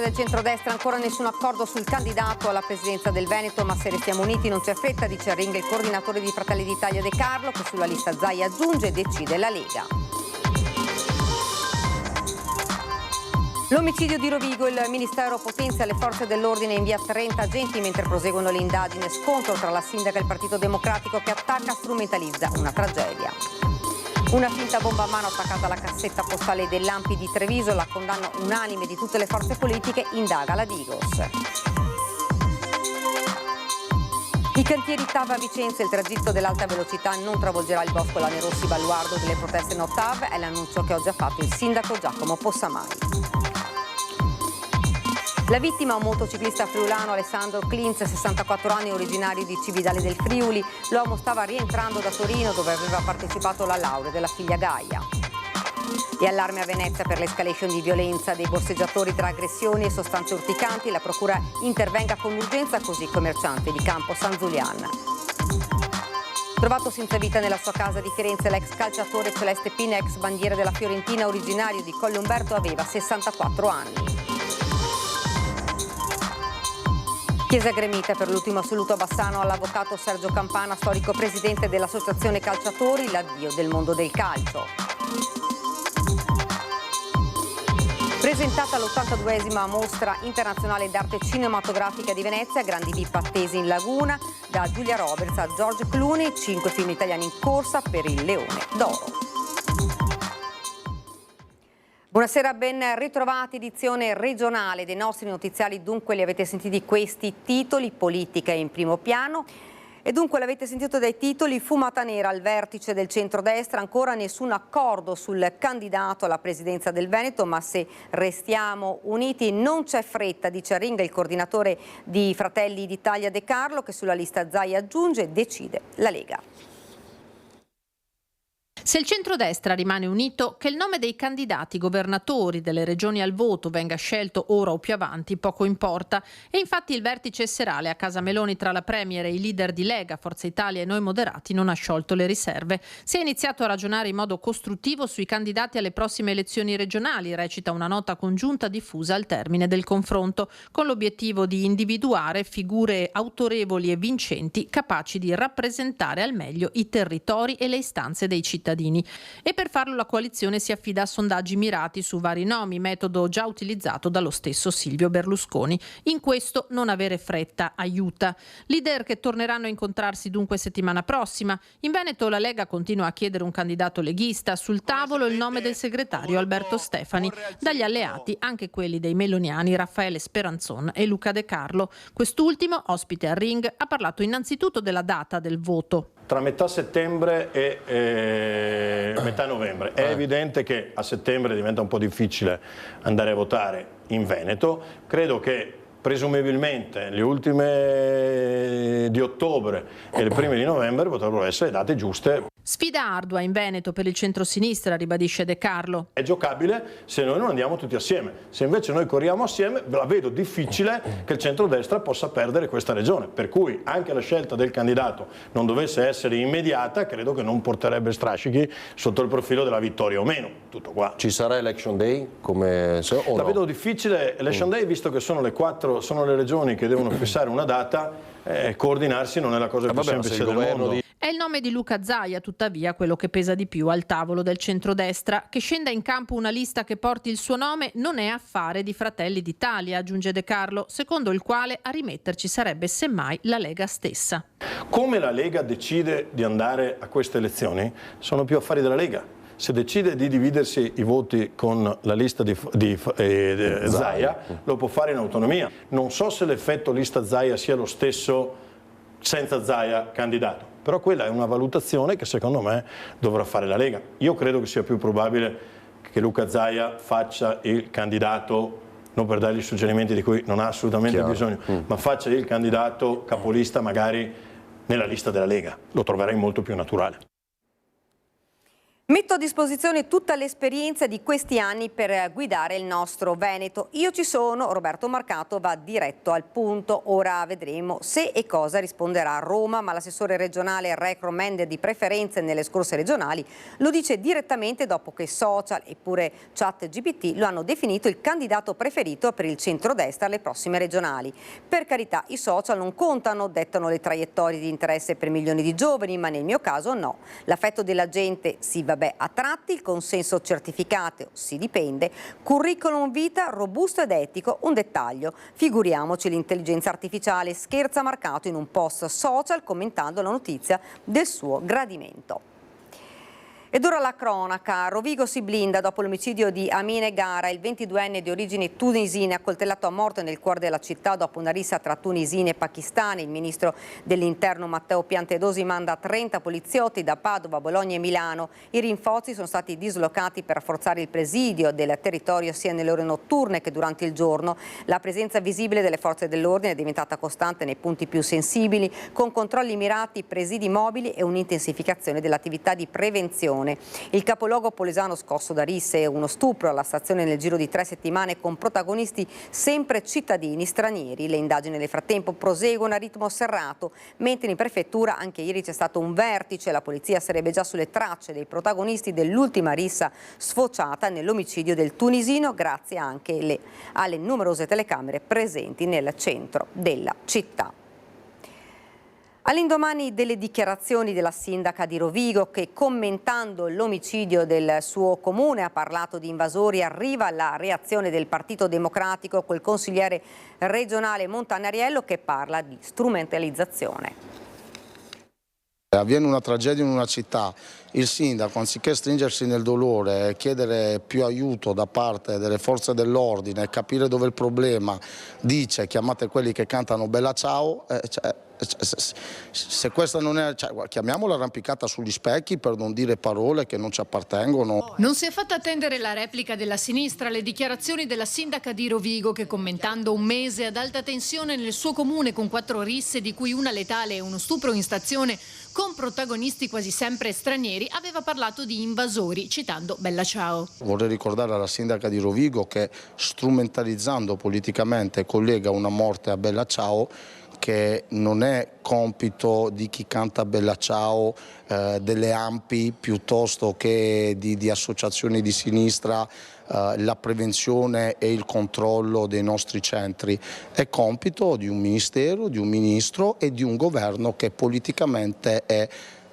del centrodestra, ancora nessun accordo sul candidato alla presidenza del Veneto, ma se restiamo uniti non c'è fretta, dice a Ring il coordinatore di Fratelli d'Italia De Carlo, che sulla lista Zaia aggiunge e decide la Lega. L'omicidio di Rovigo, il Ministero potenzia le forze dell'ordine e invia 30 agenti mentre proseguono le indagini. Scontro tra la sindaca e il Partito Democratico che attacca e strumentalizza una tragedia. Una finta bomba a mano attaccata alla cassetta postale dell'Ampi di Treviso, la condanna unanime di tutte le forze politiche, indaga la Digos. I cantieri TAV a Vicenza, il tragitto dell'alta velocità non travolgerà il bosco Lanerossi, baluardo delle proteste no TAV, è l'annuncio che oggi ha fatto il sindaco Giacomo Possamai. La vittima, un motociclista friulano, Alessandro Klintz, 64 anni, originario di Cividale del Friuli. L'uomo stava rientrando da Torino dove aveva partecipato alla laurea della figlia Gaia. E allarme a Venezia per l'escalation di violenza dei borseggiatori tra aggressioni e sostanze urticanti. La procura intervenga con urgenza, così il commerciante di Campo San Zulian. Trovato senza vita nella sua casa di Firenze, l'ex calciatore Celeste Pina, ex bandiera della Fiorentina, originario di Colle Umberto, aveva 64 anni. Chiesa gremita per l'ultimo assoluto a Bassano all'avvocato Sergio Campana, storico presidente dell'Associazione Calciatori, l'addio del mondo del calcio. Presentata l'82esima mostra internazionale d'arte cinematografica di Venezia, grandi VIP attesi in laguna, da Giulia Roberts a George Clooney, 5 film italiani in corsa per il Leone d'Oro. Buonasera, ben ritrovati, edizione regionale dei nostri notiziari. Dunque li avete sentiti questi titoli: politica in primo piano. E dunque l'avete sentito dai titoli: fumata nera al vertice del centrodestra, ancora nessun accordo sul candidato alla presidenza del Veneto, ma se restiamo uniti non c'è fretta, dice a Ring il coordinatore di Fratelli d'Italia De Carlo, che sulla lista Zaia aggiunge e decide la Lega. Se il centrodestra rimane unito, che il nome dei candidati governatori delle regioni al voto venga scelto ora o più avanti poco importa. E infatti il vertice serale a Casa Meloni tra la Premier e i leader di Lega, Forza Italia e Noi Moderati non ha sciolto le riserve. Si è iniziato a ragionare in modo costruttivo sui candidati alle prossime elezioni regionali, recita una nota congiunta diffusa al termine del confronto, con l'obiettivo di individuare figure autorevoli e vincenti capaci di rappresentare al meglio i territori e le istanze dei cittadini. E per farlo la coalizione si affida a sondaggi mirati su vari nomi, metodo già utilizzato dallo stesso Silvio Berlusconi. In questo non avere fretta aiuta. Leader che torneranno a incontrarsi dunque settimana prossima. In Veneto la Lega continua a chiedere un candidato leghista. Sul tavolo il nome del segretario Alberto Stefani. Dagli alleati anche quelli dei meloniani Raffaele Speranzon e Luca De Carlo. Quest'ultimo, ospite a Ring, ha parlato innanzitutto della data del voto. Tra metà settembre e metà novembre. È evidente che a settembre diventa un po' difficile andare a votare in Veneto. Credo che presumibilmente le ultime di ottobre e le prime di novembre potrebbero essere date giuste. Sfida ardua in Veneto per il centrosinistra, ribadisce De Carlo. È giocabile se noi non andiamo tutti assieme. Se invece noi corriamo assieme, la vedo difficile che il centrodestra possa perdere questa regione. Per cui anche la scelta del candidato non dovesse essere immediata, credo che non porterebbe strascichi sotto il profilo della vittoria o meno. Tutto qua. Ci sarà election day? La vedo difficile. Election day, visto che sono le regioni che devono fissare una data, coordinarsi non è la cosa più semplice del mondo. È il nome di Luca Zaia, tuttavia, quello che pesa di più al tavolo del centrodestra. Che scenda in campo una lista che porti il suo nome non è affare di Fratelli d'Italia, aggiunge De Carlo, secondo il quale a rimetterci sarebbe semmai la Lega stessa. Come la Lega decide di andare a queste elezioni sono più affari della Lega. Se decide di dividersi i voti con la lista di Zaia, lo può fare in autonomia. Non so se l'effetto lista Zaia sia lo stesso senza Zaia candidato, però quella è una valutazione che secondo me dovrà fare la Lega. Io credo che sia più probabile che Luca Zaia faccia il candidato, non per dargli suggerimenti di cui non ha assolutamente bisogno, ma faccia il candidato capolista magari nella lista della Lega. Lo troverei molto più naturale. Metto a disposizione tutta l'esperienza di questi anni per guidare il nostro Veneto. Io ci sono, Roberto Marcato va diretto al punto. Ora vedremo se e cosa risponderà a Roma, ma l'assessore regionale recommend di preferenze nelle scorse regionali lo dice direttamente dopo che social e pure ChatGPT lo hanno definito il candidato preferito per il centrodestra alle prossime regionali. Per carità, i social non contano, dettano le traiettorie di interesse per milioni di giovani, ma nel mio caso no. L'affetto della gente si va a tratti, il consenso certificato si dipende, curriculum vita robusto ed etico, un dettaglio. Figuriamoci l'intelligenza artificiale, scherza Marcato in un post social commentando la notizia del suo gradimento. Ed ora la cronaca. Rovigo si blinda dopo l'omicidio di Amine Gara, il 22enne di origini tunisine, accoltellato a morte nel cuore della città dopo una rissa tra tunisini e pakistani. Il ministro dell'Interno Matteo Piantedosi manda 30 poliziotti da Padova, Bologna e Milano. I rinforzi sono stati dislocati per rafforzare il presidio del territorio sia nelle ore notturne che durante il giorno. La presenza visibile delle forze dell'ordine è diventata costante nei punti più sensibili, con controlli mirati, presidi mobili e un'intensificazione dell'attività di prevenzione. Il capoluogo polesano scosso da risse e uno stupro alla stazione nel giro di 3 settimane con protagonisti sempre cittadini stranieri. Le indagini nel frattempo proseguono a ritmo serrato, mentre in prefettura anche ieri c'è stato un vertice. La polizia sarebbe già sulle tracce dei protagonisti dell'ultima rissa sfociata nell'omicidio del tunisino, grazie anche alle numerose telecamere presenti nel centro della città. All'indomani delle dichiarazioni della sindaca di Rovigo che, commentando l'omicidio del suo comune, ha parlato di invasori, arriva la reazione del Partito Democratico col consigliere regionale Montanariello che parla di strumentalizzazione. Avviene una tragedia in una città, il sindaco anziché stringersi nel dolore e chiedere più aiuto da parte delle forze dell'ordine, capire dove è il problema, dice chiamate quelli che cantano Bella Ciao, se questa non è, chiamiamola arrampicata sugli specchi per non dire parole che non ci appartengono. Non si è fatta attendere la replica della sinistra alle dichiarazioni della sindaca di Rovigo che, commentando un mese ad alta tensione nel suo comune con 4 risse di cui una letale e uno stupro in stazione con protagonisti quasi sempre stranieri, aveva parlato di invasori citando Bella Ciao. Vorrei ricordare alla sindaca di Rovigo che, strumentalizzando politicamente, collega una morte a Bella Ciao, che non è compito di chi canta Bella Ciao, delle ANPI piuttosto che di associazioni di sinistra, la prevenzione e il controllo dei nostri centri. È compito di un ministero, di un ministro e di un governo che politicamente è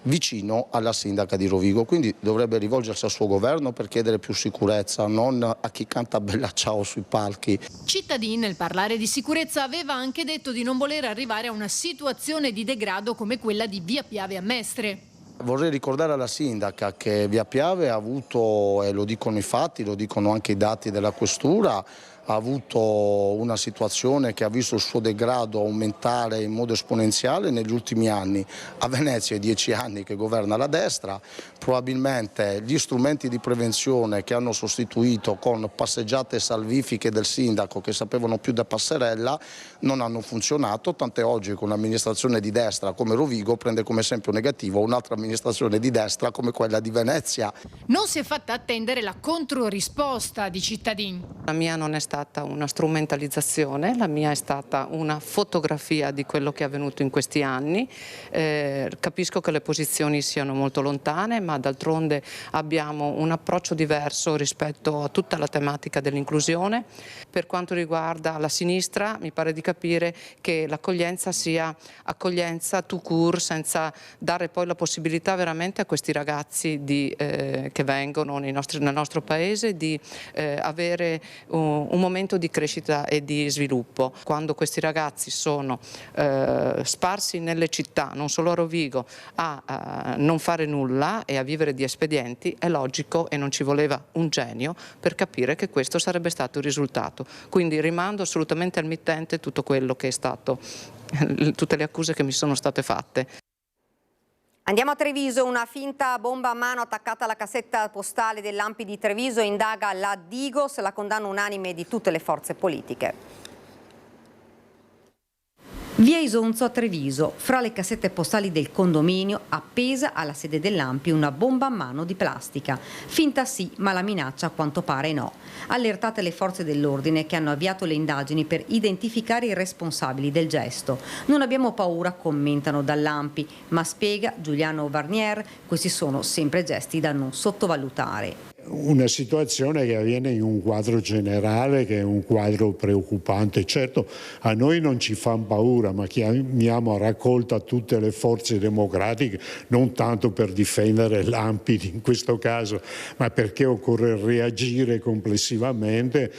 vicino alla sindaca di Rovigo, quindi dovrebbe rivolgersi al suo governo per chiedere più sicurezza, non a chi canta Bella Ciao sui palchi. Cittadin, nel parlare di sicurezza, aveva anche detto di non voler arrivare a una situazione di degrado come quella di Via Piave a Mestre. Vorrei ricordare alla sindaca che Via Piave ha avuto, e lo dicono i fatti, lo dicono anche i dati della questura, ha avuto una situazione che ha visto il suo degrado aumentare in modo esponenziale negli ultimi anni. A Venezia è 10 anni che governa la destra, probabilmente gli strumenti di prevenzione che hanno sostituito con passeggiate salvifiche del sindaco che sapevano più da passerella non hanno funzionato, tant'è oggi che un'amministrazione di destra come Rovigo prende come esempio negativo un'altra amministrazione di destra come quella di Venezia. Non si è fatta attendere la controrisposta di Cittadin. La mia non è stata una strumentalizzazione, la mia è stata una fotografia di quello che è avvenuto in questi anni. Capisco che le posizioni siano molto lontane, ma d'altronde abbiamo un approccio diverso rispetto a tutta la tematica dell'inclusione. Per quanto riguarda la sinistra, mi pare di capire che l'accoglienza sia accoglienza tout court, senza dare poi la possibilità veramente a questi ragazzi che vengono nel nostro paese di avere un momento di crescita e di sviluppo. Quando questi ragazzi sono sparsi nelle città, non solo a Rovigo, a non fare nulla e a vivere di espedienti, è logico e non ci voleva un genio per capire che questo sarebbe stato il risultato. Quindi rimando assolutamente al mittente tutto quello che è stato, tutte le accuse che mi sono state fatte. Andiamo a Treviso, una finta bomba a mano attaccata alla cassetta postale dell'Ampi di Treviso indaga la Digos, la condanna unanime di tutte le forze politiche. Via Isonzo a Treviso, fra le cassette postali del condominio, appesa alla sede dell'ANPI una bomba a mano di plastica. Finta sì, ma la minaccia a quanto pare no. Allertate le forze dell'ordine che hanno avviato le indagini per identificare i responsabili del gesto. Non abbiamo paura, commentano dall'ANPI, ma spiega Giuliano Varnier, questi sono sempre gesti da non sottovalutare. Una situazione che avviene in un quadro generale che è un quadro preoccupante. Certo, a noi non ci fa paura, ma chiamiamo a raccolta tutte le forze democratiche, non tanto per difendere l'ANPI in questo caso, ma perché occorre reagire complessivamente.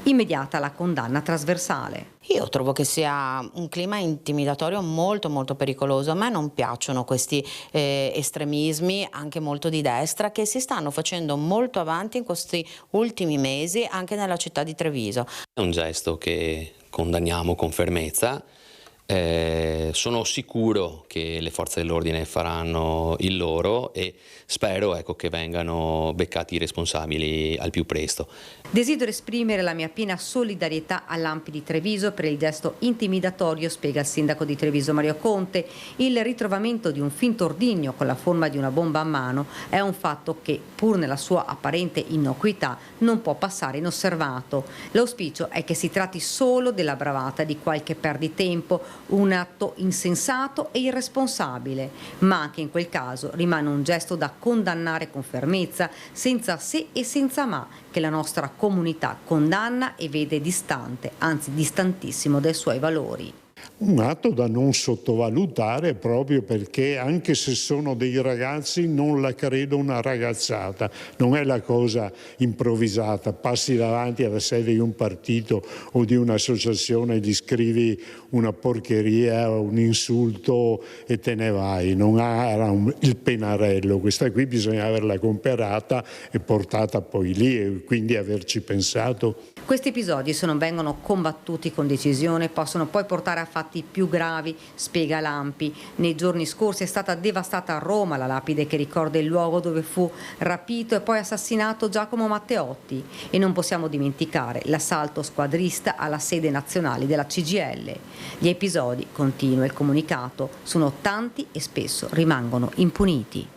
Immediata la condanna trasversale. Io trovo che sia un clima intimidatorio molto pericoloso. A me non piacciono questi estremismi, anche molto di destra, che si stanno facendo molto avanti in questi ultimi mesi anche nella città di Treviso. È un gesto che condanniamo con fermezza. Sono sicuro che le forze dell'ordine faranno il loro e spero che vengano beccati i responsabili al più presto. Desidero esprimere la mia piena solidarietà all'ANPI di Treviso per il gesto intimidatorio, spiega il sindaco di Treviso Mario Conte. Il ritrovamento di un finto ordigno con la forma di una bomba a mano è un fatto che, pur nella sua apparente innocuità, non può passare inosservato. L'auspicio è che si tratti solo della bravata di qualche perditempo, un atto insensato e irresponsabile, ma anche in quel caso rimane un gesto da condannare con fermezza, senza se e senza ma, che la nostra comunità condanna e vede distante, anzi distantissimo dai suoi valori. Un atto da non sottovalutare, proprio perché anche se sono dei ragazzi non la credo una ragazzata, non è la cosa improvvisata, passi davanti alla sede di un partito o di un'associazione e gli scrivi una porcheria, un insulto e te ne vai, non era il pennarello, questa qui bisogna averla comperata e portata poi lì e quindi averci pensato. Questi episodi, se non vengono combattuti con decisione, possono poi portare a fatti più gravi, spiega l'ANPI. Nei giorni scorsi è stata devastata a Roma la lapide che ricorda il luogo dove fu rapito e poi assassinato Giacomo Matteotti. E non possiamo dimenticare l'assalto squadrista alla sede nazionale della CGIL. Gli episodi, continua il comunicato, sono tanti e spesso rimangono impuniti.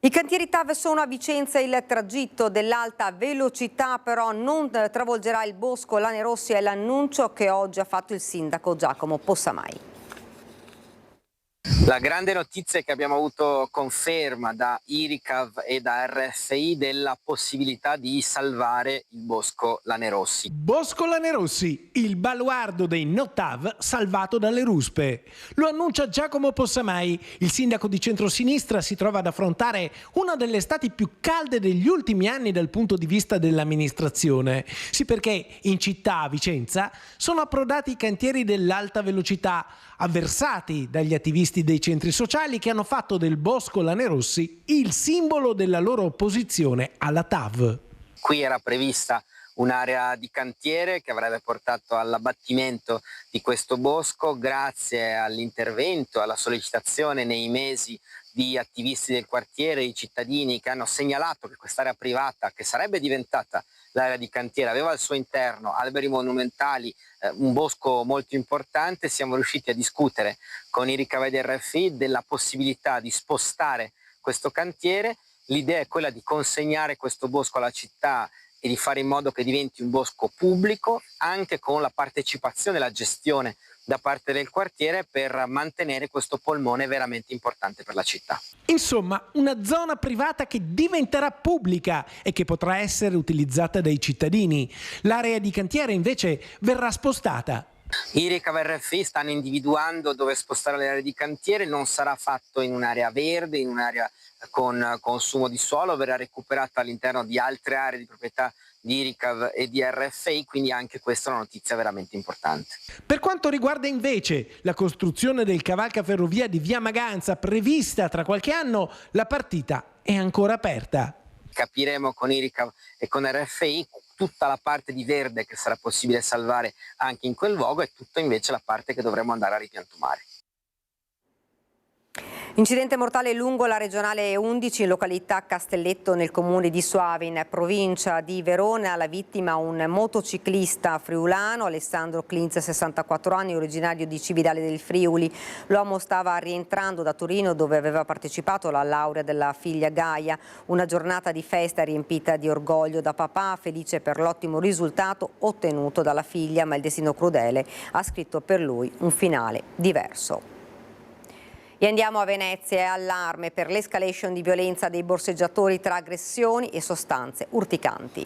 I cantieri TAV sono a Vicenza, il tragitto dell'alta velocità però non travolgerà il bosco Lanerossi, è l'annuncio che oggi ha fatto il sindaco Giacomo Possamai. La grande notizia è che abbiamo avuto conferma da IRICAV e da RFI della possibilità di salvare il bosco Lanerossi. Bosco Lanerossi, il baluardo dei no-TAV salvato dalle ruspe. Lo annuncia Giacomo Possamai. Il sindaco di centrosinistra si trova ad affrontare una delle estati più calde degli ultimi anni dal punto di vista dell'amministrazione. Sì, perché in città, a Vicenza, sono approdati i cantieri dell'alta velocità, avversati dagli attivisti dei centri sociali che hanno fatto del bosco Lanerossi il simbolo della loro opposizione alla TAV. Qui era prevista un'area di cantiere che avrebbe portato all'abbattimento di questo bosco grazie all'intervento, alla sollecitazione nei mesi di attivisti del quartiere, i cittadini che hanno segnalato che quest'area privata, che sarebbe diventata l'area di cantiere, aveva al suo interno alberi monumentali, un bosco molto importante. Siamo riusciti a discutere con IRICAV e RFI della possibilità di spostare questo cantiere. L'idea è quella di consegnare questo bosco alla città e di fare in modo che diventi un bosco pubblico, anche con la partecipazione e la gestione da parte del quartiere per mantenere questo polmone veramente importante per la città. Insomma, una zona privata che diventerà pubblica e che potrà essere utilizzata dai cittadini. L'area di cantiere invece verrà spostata. IRICAV e RFI stanno individuando dove spostare l'area di cantiere, non sarà fatto in un'area verde, in un'area con consumo di suolo, verrà recuperata all'interno di altre aree di proprietà di IRICAV e di RFI, quindi anche questa è una notizia veramente importante. Per quanto riguarda invece la costruzione del cavalcaferrovia di Via Maganza prevista tra qualche anno, la partita è ancora aperta. Capiremo con IRICAV e con RFI tutta la parte di verde che sarà possibile salvare anche in quel luogo e tutta invece la parte che dovremo andare a ripiantumare. Incidente mortale lungo la regionale 11 in località Castelletto nel comune di Soave in provincia di Verona. La vittima un motociclista friulano, Alessandro Klinz, 64 anni, originario di Cividale del Friuli. L'uomo stava rientrando da Torino dove aveva partecipato alla laurea della figlia Gaia. Una giornata di festa riempita di orgoglio da papà, felice per l'ottimo risultato ottenuto dalla figlia, ma il destino crudele ha scritto per lui un finale diverso. E andiamo a Venezia, è allarme per l'escalation di violenza dei borseggiatori tra aggressioni e sostanze urticanti.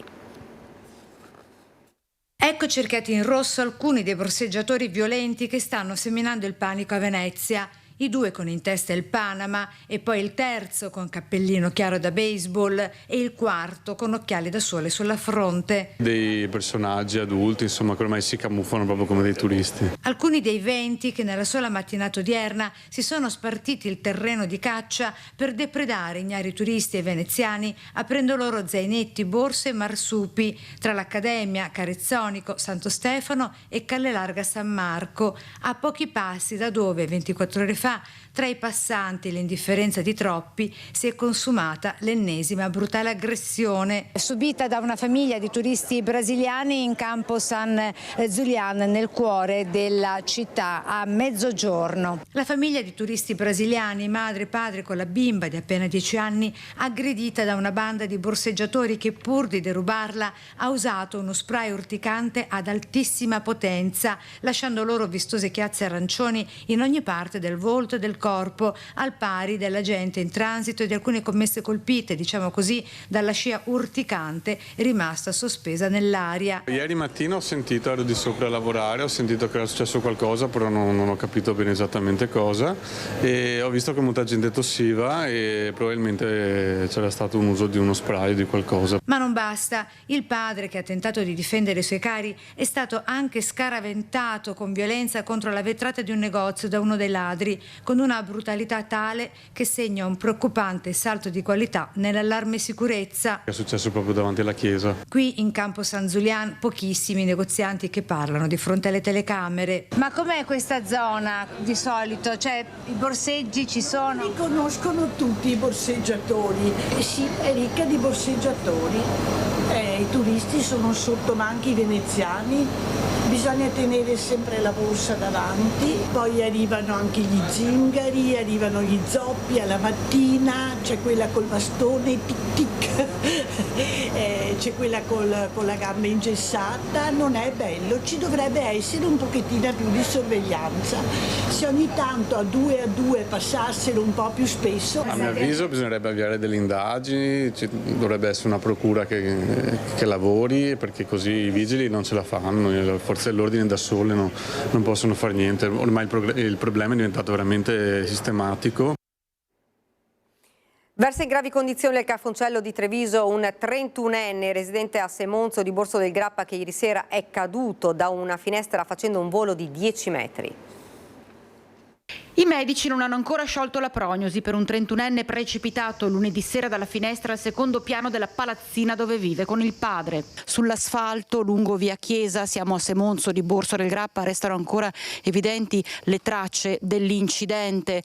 Ecco cercati in rosso alcuni dei borseggiatori violenti che stanno seminando il panico a Venezia. I due con in testa il Panama e poi il terzo con cappellino chiaro da baseball e il quarto con occhiali da sole sulla fronte. Dei personaggi adulti, insomma, che ormai si camuffano proprio come dei turisti. Alcuni dei 20 che nella sola mattinata odierna si sono spartiti il terreno di caccia per depredare ignari turisti e veneziani, aprendo loro zainetti, borse e marsupi tra l'Accademia, Carezzonico, Santo Stefano e Calle Larga San Marco, a pochi passi da dove 24 ore fa tra i passanti e l'indifferenza di troppi si è consumata l'ennesima brutale aggressione subita da una famiglia di turisti brasiliani in campo San Zulian nel cuore della città a mezzogiorno. La famiglia di turisti brasiliani, madre e padre con la bimba di appena 10 anni, aggredita da una banda di borseggiatori che pur di derubarla ha usato uno spray urticante ad altissima potenza, lasciando loro vistose chiazze arancioni in ogni parte del volto e del corpo, al pari della gente in transito e di alcune commesse colpite, diciamo così, dalla scia urticante rimasta sospesa nell'aria. Ieri mattina ho sentito, ero di sopra a lavorare, ho sentito che era successo qualcosa, però non ho capito bene esattamente cosa, e ho visto che molta gente tossiva e probabilmente c'era stato un uso di uno spray, di qualcosa. Ma non basta, il padre che ha tentato di difendere i suoi cari è stato anche scaraventato con violenza contro la vetrata di un negozio da uno dei ladri, con una brutalità tale che segna un preoccupante salto di qualità nell'allarme sicurezza. È successo proprio davanti alla chiesa. Qui in campo San Zulian pochissimi negozianti che parlano di fronte alle telecamere. Ma com'è questa zona di solito? Cioè i borseggi ci sono? Li conoscono tutti i borseggiatori, sì, è ricca di borseggiatori. I turisti sono sotto, ma anche i veneziani. Bisogna tenere sempre la borsa davanti, poi arrivano anche gli zingari, arrivano gli zoppi alla mattina, c'è quella col bastone, tic tic, c'è quella con la gamba ingessata, non è bello, ci dovrebbe essere un pochettino più di sorveglianza, se ogni tanto a due passassero un po' più spesso. A mio avviso bisognerebbe avviare delle indagini, dovrebbe essere una procura che lavori, perché così i vigili non ce la fanno, le forze dell'ordine da sole non possono fare niente, ormai il problema è diventato veramente sistematico. Versa in gravi condizioni al Cafoncello di Treviso un 31enne residente a Semonzo di Borso del Grappa che ieri sera è caduto da una finestra facendo un volo di 10 metri. I medici non hanno ancora sciolto la prognosi per un 31enne precipitato lunedì sera dalla finestra al secondo piano della palazzina dove vive con il padre. Sull'asfalto lungo via Chiesa, siamo a Semonzo di Borso del Grappa, restano ancora evidenti le tracce dell'incidente.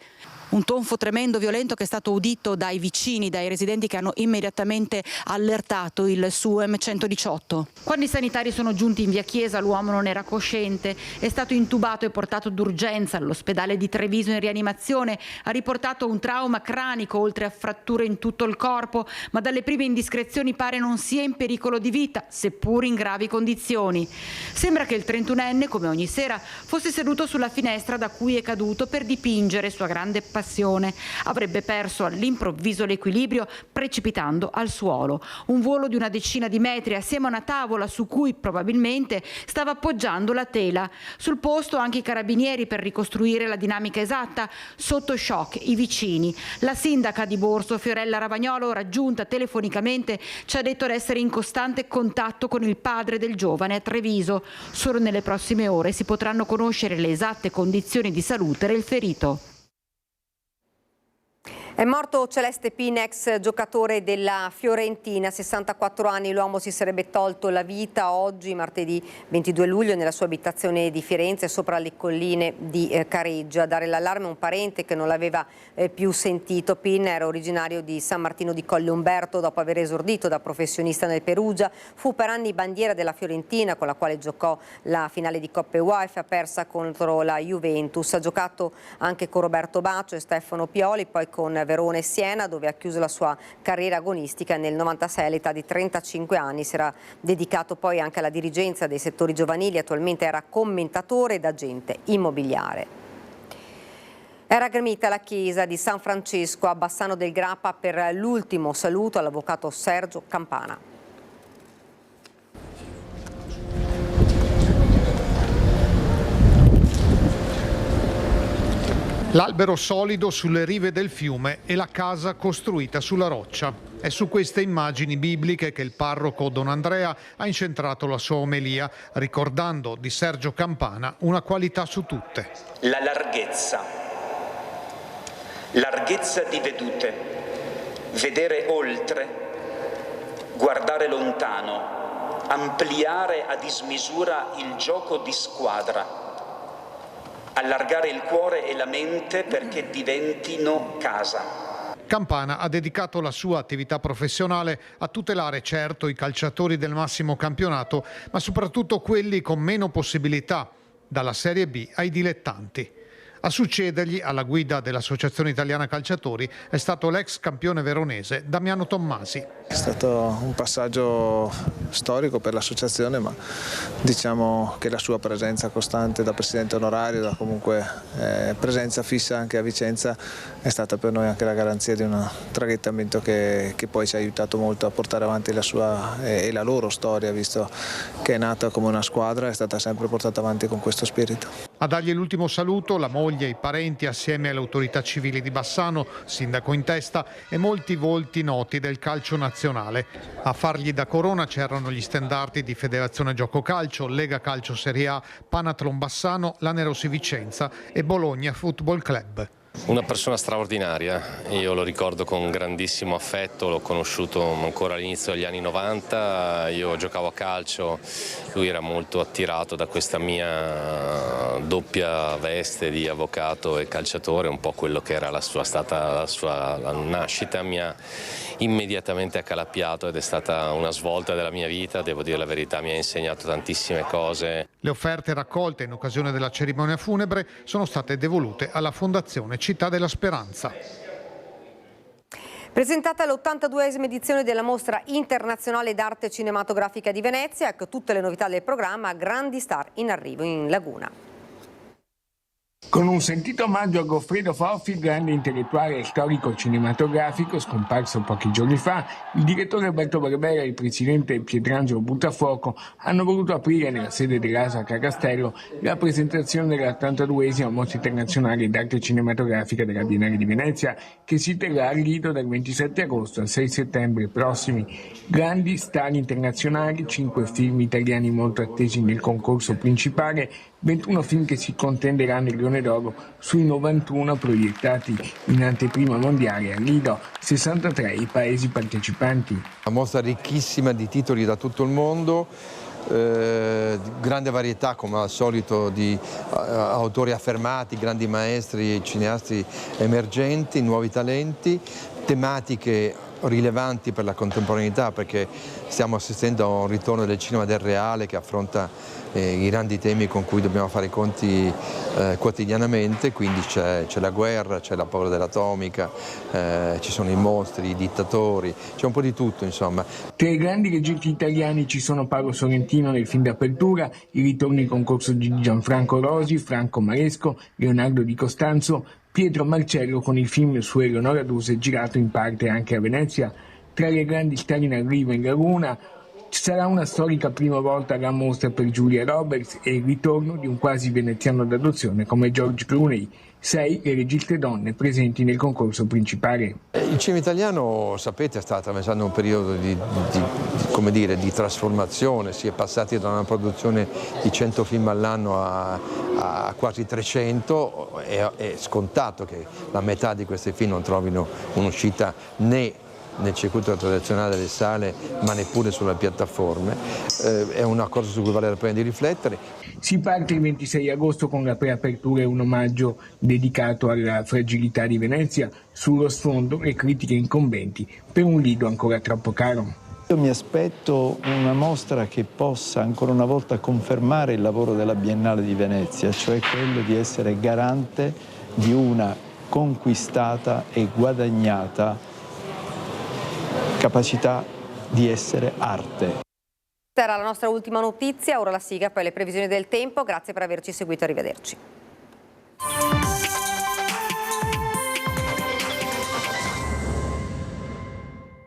Un tonfo tremendo, violento, che è stato udito dai vicini, dai residenti che hanno immediatamente allertato il SUEM 118. Quando i sanitari sono giunti in via Chiesa l'uomo non era cosciente, è stato intubato e portato d'urgenza all'ospedale di Treviso in rianimazione, ha riportato un trauma cranico oltre a fratture in tutto il corpo, ma dalle prime indiscrezioni pare non sia in pericolo di vita, seppur in gravi condizioni. Sembra che il 31enne, come ogni sera, fosse seduto sulla finestra da cui è caduto per dipingere sua grande passione. Avrebbe perso all'improvviso l'equilibrio precipitando al suolo. Un volo di una decina di metri assieme a una tavola su cui probabilmente stava appoggiando la tela. Sul posto anche i carabinieri per ricostruire la dinamica esatta. Sotto shock i vicini. La sindaca di Borso, Fiorella Ravagnolo, raggiunta telefonicamente, ci ha detto di essere in costante contatto con il padre del giovane a Treviso. Solo nelle prossime ore si potranno conoscere le esatte condizioni di salute del ferito. È morto Celeste Pin, ex giocatore della Fiorentina, 64 anni, l'uomo si sarebbe tolto la vita oggi, martedì 22 luglio, nella sua abitazione di Firenze, sopra le colline di Careggia. A dare l'allarme un parente che non l'aveva più sentito. Pin era originario di San Martino di Colle Umberto, dopo aver esordito da professionista nel Perugia, fu per anni bandiera della Fiorentina, con la quale giocò la finale di Coppa UEFA, persa contro la Juventus. Ha giocato anche con Roberto Baggio e Stefano Pioli, poi con Verona e Siena, dove ha chiuso la sua carriera agonistica. Nel 96, all'età di 35 anni, si era dedicato poi anche alla dirigenza dei settori giovanili. Attualmente era commentatore ed agente immobiliare. Era gremita la chiesa di San Francesco a Bassano del Grappa per l'ultimo saluto all'avvocato Sergio Campana. L'albero solido sulle rive del fiume e la casa costruita sulla roccia. È su queste immagini bibliche che il parroco Don Andrea ha incentrato la sua omelia, ricordando di Sergio Campana una qualità su tutte. La larghezza di vedute, vedere oltre, guardare lontano, ampliare a dismisura il gioco di squadra, allargare il cuore e la mente perché diventino casa. Campana ha dedicato la sua attività professionale a tutelare certo i calciatori del massimo campionato, ma soprattutto quelli con meno possibilità, dalla Serie B ai dilettanti. A succedergli, alla guida dell'Associazione Italiana Calciatori, è stato l'ex campione veronese Damiano Tommasi. È stato un passaggio storico per l'associazione, ma diciamo che la sua presenza costante da presidente onorario, da comunque presenza fissa anche a Vicenza, è stata per noi anche la garanzia di un traghettamento che poi ci ha aiutato molto a portare avanti la sua e la loro storia, visto che è nata come una squadra, è stata sempre portata avanti con questo spirito. A dargli l'ultimo saluto la moglie e i parenti assieme alle autorità civili di Bassano, sindaco in testa, e molti volti noti del calcio nazionale. A fargli da corona c'erano gli stendardi di Federazione Gioco Calcio, Lega Calcio Serie A, Panathlon Bassano, Lanerossi Vicenza e Bologna Football Club. Una persona straordinaria, io lo ricordo con grandissimo affetto, l'ho conosciuto ancora all'inizio degli anni 90, io giocavo a calcio, lui era molto attirato da questa mia doppia veste di avvocato e calciatore, un po' quello che era stata la sua nascita, mi ha immediatamente accalappiato ed è stata una svolta della mia vita, devo dire la verità, mi ha insegnato tantissime cose. Le offerte raccolte in occasione della cerimonia funebre sono state devolute alla Fondazione Città della Speranza. Presentata l'82esima edizione della Mostra Internazionale d'Arte Cinematografica di Venezia, ecco tutte le novità del programma, grandi star in arrivo in Laguna. Con un sentito omaggio a Goffredo Foffi, grande intellettuale e storico cinematografico scomparso pochi giorni fa, il direttore Alberto Barbera e il presidente Pietrangelo Buttafuoco hanno voluto aprire nella sede dell'ASAC a Castello la presentazione dell'82esima Mostra Internazionale d'Arte Cinematografica della Biennale di Venezia, che si terrà a Lido dal 27 agosto al 6 settembre prossimi. Grandi star internazionali, 5 film italiani molto attesi nel concorso principale, 21 film che si contenderanno il Leone d'Oro sui 91 proiettati in anteprima mondiale a Lido, 63 i paesi partecipanti. Una mostra ricchissima di titoli da tutto il mondo, grande varietà come al solito di autori affermati, grandi maestri, cineasti emergenti, nuovi talenti, tematiche rilevanti per la contemporaneità, perché stiamo assistendo a un ritorno del cinema del reale che affronta i grandi temi con cui dobbiamo fare i conti quotidianamente, quindi c'è la guerra, c'è la paura dell'atomica, ci sono i mostri, i dittatori, c'è un po' di tutto insomma. Tra i grandi registi italiani ci sono Paolo Sorrentino nel film d'apertura, il ritorno in concorso di Gianfranco Rosi, Franco Maresco, Leonardo Di Costanzo, Pietro Marcello con il film su Eleonora Duse girato in parte anche a Venezia. Tra le grandi star in arrivo in Laguna Sarà una storica prima volta alla mostra per Julia Roberts e il ritorno di un quasi veneziano d'adozione come George Clooney. 6 le registe donne presenti nel concorso principale. Il cinema italiano, sapete, sta attraversando un periodo di trasformazione. Si è passati da una produzione di 100 film all'anno a quasi 300. È scontato che la metà di questi film non trovino un'uscita né nel circuito tradizionale delle sale, ma neppure sulle piattaforme. È una cosa su cui vale la pena di riflettere. Si parte il 26 agosto con la preapertura e un omaggio dedicato alla fragilità di Venezia, sullo sfondo le critiche incombenti per un lido ancora troppo caro. Io mi aspetto una mostra che possa ancora una volta confermare il lavoro della Biennale di Venezia, cioè quello di essere garante di una conquistata e guadagnata capacità di essere arte. Questa era la nostra ultima notizia, ora la sigla, poi le previsioni del tempo. Grazie per averci seguito, arrivederci.